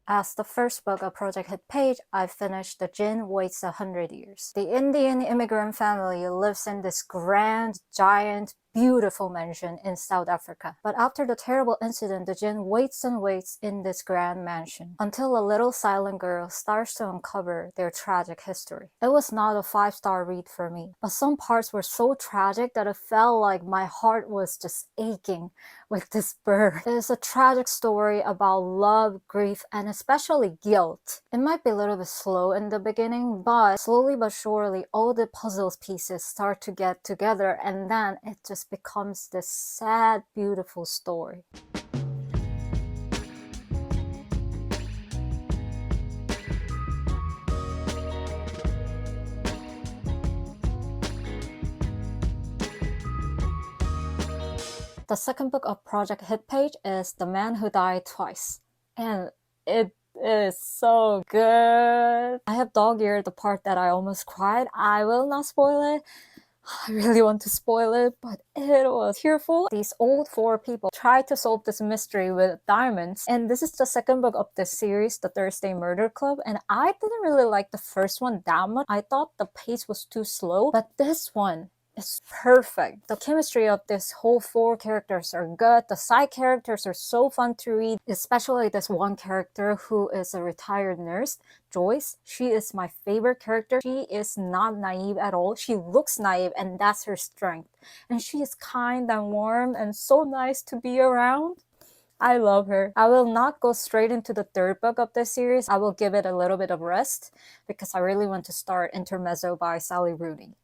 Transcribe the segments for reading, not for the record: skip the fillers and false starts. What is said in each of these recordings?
As the first book of Project Hit Page, I finished The Djinn Waits 100 Years. The Indian immigrant family lives in this grand, giant, beautiful mansion in South Africa. But after the terrible incident, the Djinn waits and waits in this grand mansion until a little silent girl starts to uncover their tragic history. It was not a 5-star read for me, but some parts were so tragic that it felt like my heart was just aching with this bird. It is a tragic story about love, grief, and especially guilt. It might be a little bit slow in the beginning, but slowly but surely all the puzzle pieces start to get together, and then it just becomes this sad, beautiful story. The second book of Project Hit Page is The Man Who Died Twice, and it is so good. I have dog-eared the part that I almost cried. I will not spoil it. I really want to spoil it, but it was tearful. These old 4 people try to solve this mystery with diamonds, and this is the second book of this series, The Thursday Murder Club, and I didn't really like the first one that much. I thought the pace was too slow, but this one is perfect. The chemistry of this whole 4 characters are good. The side characters are so fun to read, especially this one character who is a retired nurse, Joyce. She is my favorite character. She is not naive at all. She looks naive, and that's her strength. And she is kind and warm and so nice to be around. I love her. I will not go straight into the third book of this series. I will give it a little bit of rest because I really want to start Intermezzo by Sally Rooney.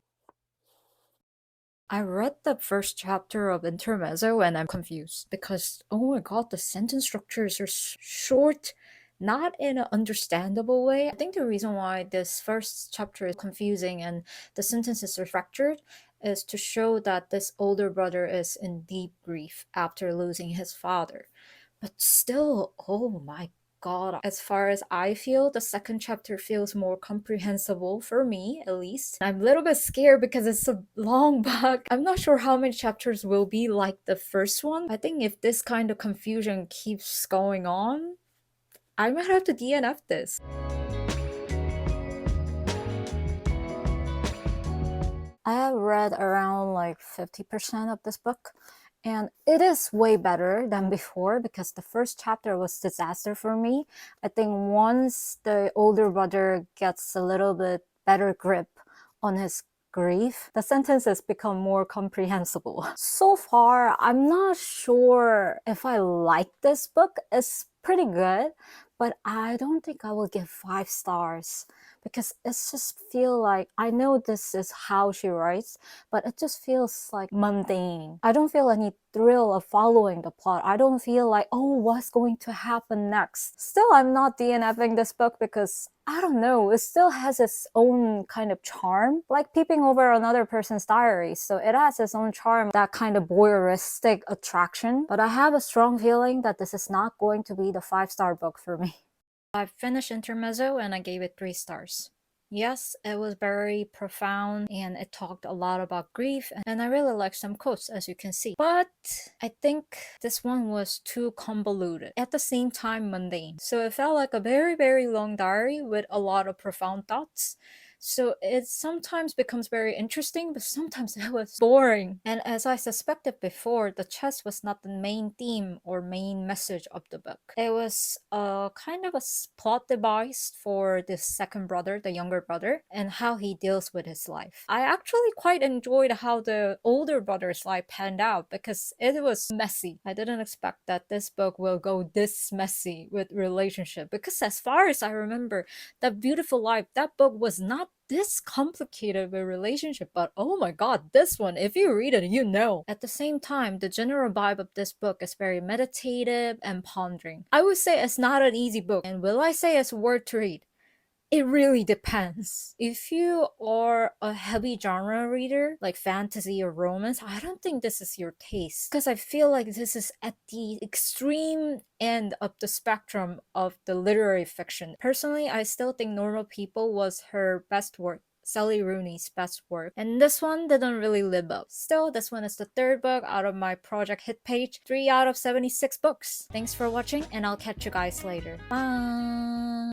I read the first chapter of Intermezzo and I'm confused because, oh my god, the sentence structures are short, not in an understandable way. I think the reason why this first chapter is confusing and the sentences are fractured is to show that this older brother is in deep grief after losing his father. But still, oh my god, as far as I feel, the second chapter feels more comprehensible for me, at least. I'm a little bit scared because it's a long book. I'm not sure how many chapters will be like the first one. I think if this kind of confusion keeps going on, I might have to DNF this. I have read around like 50% of this book, and it is way better than before because the first chapter was disaster for me. I think once the older brother gets a little bit better grip on his grief, the sentences become more comprehensible. So far, I'm not sure if I like this book. It's pretty good, but I don't think I will give 5 stars because it just feel like, I know this is how she writes, but it just feels like mundane. I don't feel any thrill of following the plot. I don't feel like, oh, what's going to happen next? Still, I'm not DNFing this book because, I don't know, it still has its own kind of charm, like peeping over another person's diary. So it has its own charm, that kind of voyeuristic attraction. But I have a strong feeling that this is not going to be the 5-star book for me. I finished Intermezzo and I gave it 3 stars. Yes, it was very profound and it talked a lot about grief, and I really liked some quotes, as you can see. But I think this one was too convoluted, at the same time mundane. So it felt like a very, very long diary with a lot of profound thoughts. So it sometimes becomes very interesting, but sometimes it was boring. And as I suspected before, the chess was not the main theme or main message of the book. It was a kind of a plot device for this second brother, the younger brother, and how he deals with his life. I actually quite enjoyed how the older brother's life panned out because it was messy. I didn't expect that this book will go this messy with relationship, because as far as I remember, That Beautiful Life, that book was not this complicated with relationship, but oh my god, this one, if you read it, you know. At the same time, the general vibe of this book is very meditative and pondering. I would say it's not an easy book, and will I say it's worth to read? It really depends. If you are a heavy genre reader, like fantasy or romance, I don't think this is your taste. Because I feel like this is at the extreme end of the spectrum of the literary fiction. Personally, I still think Normal People was her best work Sally Rooney's best work, and this one didn't really live up. Still, this one is the third book out of my project hit page, 3 out of 76 books. Thanks for watching, and I'll catch you guys later. Bye!